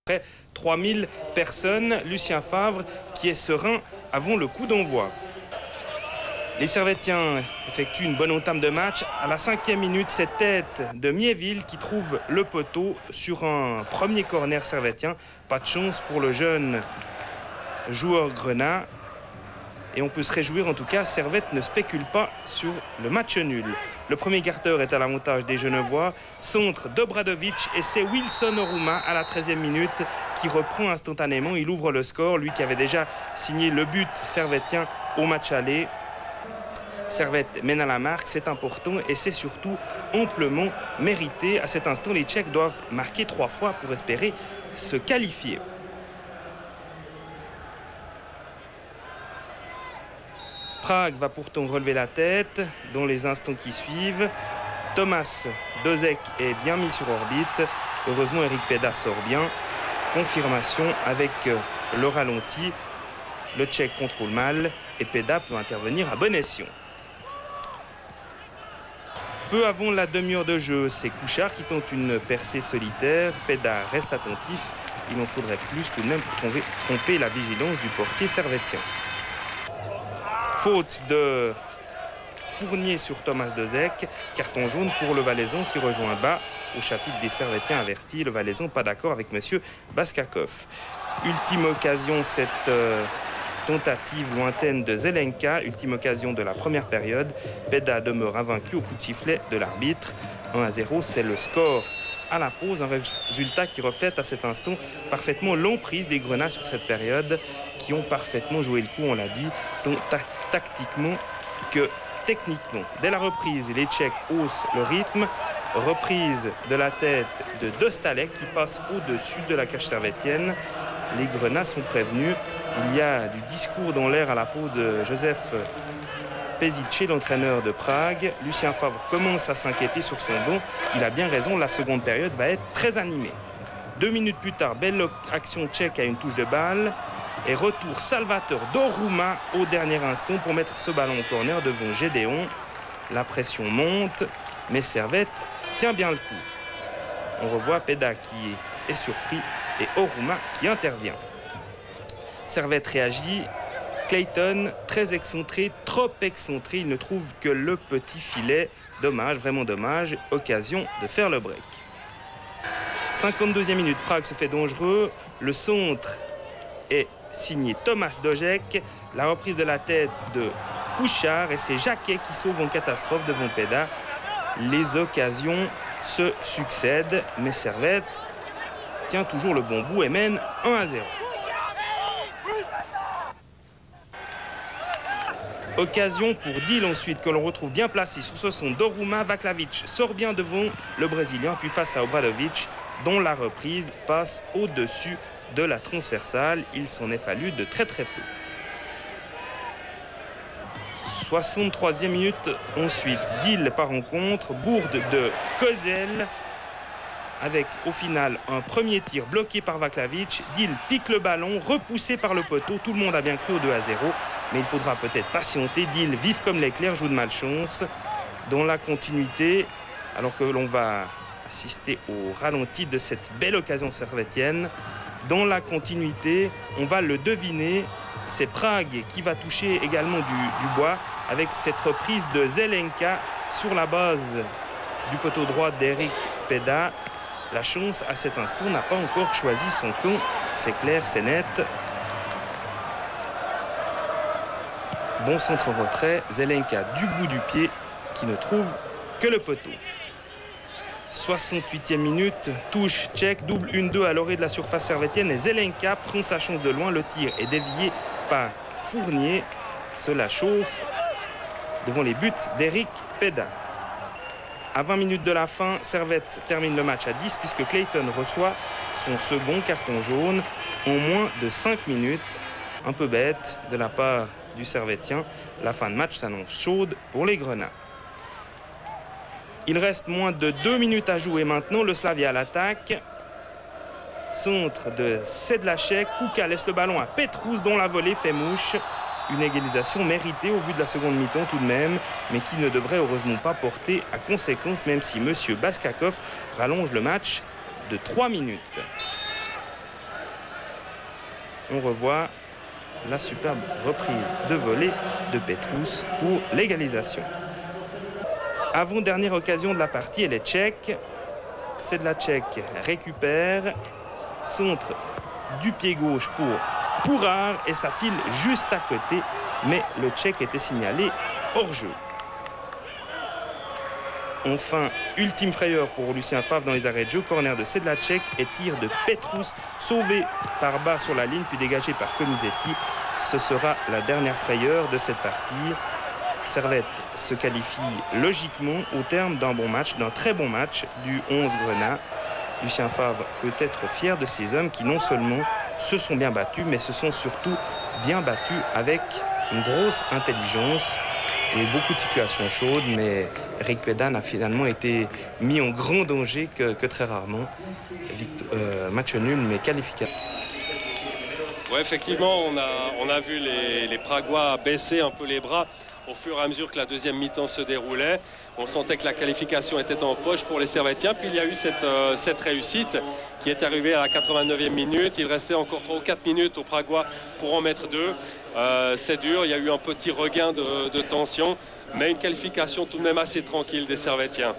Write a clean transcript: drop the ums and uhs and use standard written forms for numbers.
Près 3000 personnes. Lucien Favre qui est serein avant le coup d'envoi. Les Servétiens effectuent une bonne entame de match. À la 5e minute, c'est Tête de Miéville qui trouve le poteau sur un premier corner servétien. Pas de chance pour le jeune joueur grenat. Et on peut se réjouir, en tout cas, Servette ne spécule pas sur le match nul. Le premier quart-d'heure est à l'avantage des Genevois. Centre d'Obradovic et c'est Wilson Oruma à la 13e minute qui reprend instantanément. Il ouvre le score, lui qui avait déjà signé le but servétien au match aller. Servette mène à la marque, c'est important et c'est surtout amplement mérité. À cet instant, les Tchèques doivent marquer 3 fois pour espérer se qualifier. Prague va pourtant relever la tête dans les instants qui suivent. Tomas Dozek est bien mis sur orbite. Heureusement, Eric Peda sort bien. Confirmation avec le ralenti. Le Tchèque contrôle mal et Peda peut intervenir à bon escient. Peu avant la demi-heure de jeu, c'est Couchard qui tente une percée solitaire. Peda reste attentif. Il en faudrait plus tout de même pour tromper la vigilance du portier servétien. Faute de Fournier sur Tomas Dozek. Carton jaune pour le Valaisan qui rejoint bas au chapitre des Servétiens avertis. Le Valaisan pas d'accord avec M. Baskakov. Ultime occasion, cette tentative lointaine de Zelenka. Ultime occasion de la première période. Peda demeure invaincu au coup de sifflet de l'arbitre. 1-0, c'est le score à la pause. Un résultat qui reflète à cet instant parfaitement l'emprise des Grenats sur cette période, qui ont parfaitement joué le coup, on l'a dit, tant tactiquement que techniquement. Dès la reprise, les Tchèques haussent le rythme. Reprise de la tête de Dostalek qui passe au-dessus de la cage servétienne. Les Grenats sont prévenus. Il y a du discours dans l'air à la peau de Joseph Pezice, l'entraîneur de Prague. Lucien Favre commence à s'inquiéter sur son dos. Il a bien raison, la seconde période va être très animée. 2 minutes plus tard, belle action tchèque à une touche de balle. Et retour Salvatore d'Oruma au dernier instant pour mettre ce ballon au corner devant Gédéon. La pression monte, mais Servette tient bien le coup. On revoit Peda qui est surpris et Oruma qui intervient. Servette réagit. Clayton, très excentré, trop excentré. Il ne trouve que le petit filet. Dommage, vraiment dommage. Occasion de faire le break. 52e minute, Prague se fait dangereux. Le centre est signé Tomas Dozek. La reprise de la tête de Couchard et c'est Jacquet qui sauve en catastrophe devant Peda. Les occasions se succèdent, mais Servette tient toujours le bon bout et mène 1-0. Occasion pour Dil ensuite que l'on retrouve bien placé sous ce son d'Oruma. Vaklavic sort bien devant le Brésilien puis face à Obradovic dont la reprise passe au-dessus de la transversale. Il s'en est fallu de très peu. 63e minute ensuite. Dil par rencontre. Bourde de Kozel avec au final un premier tir bloqué par Vaklavic. Dil pique le ballon, repoussé par le poteau. Tout le monde a bien cru au 2-0. Mais il faudra peut-être patienter. Dil, vif comme l'éclair, joue de malchance. Dans la continuité, alors que l'on va assister au ralenti de cette belle occasion servétienne, dans la continuité, on va le deviner. C'est Prague qui va toucher également du bois avec cette reprise de Zelenka sur la base du poteau droit d'Eric Peda. La chance, à cet instant, n'a pas encore choisi son camp. C'est clair, c'est net. Bon centre en retrait, Zelenka du bout du pied qui ne trouve que le poteau. 68e minute, touche tchèque, double 1-2 à l'orée de la surface servétienne et Zelenka prend sa chance de loin. Le tir est dévié par Fournier. Cela chauffe devant les buts d'Eric Peda. À 20 minutes de la fin, Servette termine le match à 10 puisque Clayton reçoit son second carton jaune en moins de 5 minutes. Un peu bête de la part du Servétien. La fin de match s'annonce chaude pour les Grenats. Il reste moins de 2 minutes à jouer maintenant. Le Slavia à l'attaque. Centre de Sedlacek. Kuka laisse le ballon à Petrus dont la volée fait mouche. Une égalisation méritée au vu de la seconde mi-temps tout de même, mais qui ne devrait heureusement pas porter à conséquence, même si M. Baskakov rallonge le match de 3 minutes. on revoit la superbe reprise de volée de Petrus pour l'égalisation. Avant-dernière occasion de la partie, elle est tchèque. Sedlacek récupère, centre du pied gauche pour Pourard et ça file juste à côté, mais le Tchèque était signalé hors jeu. Enfin, ultime frayeur pour Lucien Favre dans les arrêts de jeu, corner de Sedlacek et tir de Petrus, sauvé par bas sur la ligne puis dégagé par Comisetti. Ce sera la dernière frayeur de cette partie. Servette se qualifie logiquement au terme d'un bon match, d'un très bon match du 11 Grenat. Lucien Favre peut être fier de ces hommes qui non seulement se sont bien battus, mais se sont surtout bien battus avec une grosse intelligence. Il y a eu beaucoup de situations chaudes, mais Eric Pédan a finalement été mis en grand danger que très rarement. Match nul, mais qualificatif. Oui, effectivement, on a vu les Pragois baisser un peu les bras au fur et à mesure que la deuxième mi-temps se déroulait. On sentait que la qualification était en poche pour les Servettiens. Puis il y a eu cette réussite qui est arrivée à la 89e minute. Il restait encore 3 ou 4 minutes aux Pragois pour en mettre 2. C'est dur, il y a eu un petit regain de tension, mais une qualification tout de même assez tranquille des Servettiens.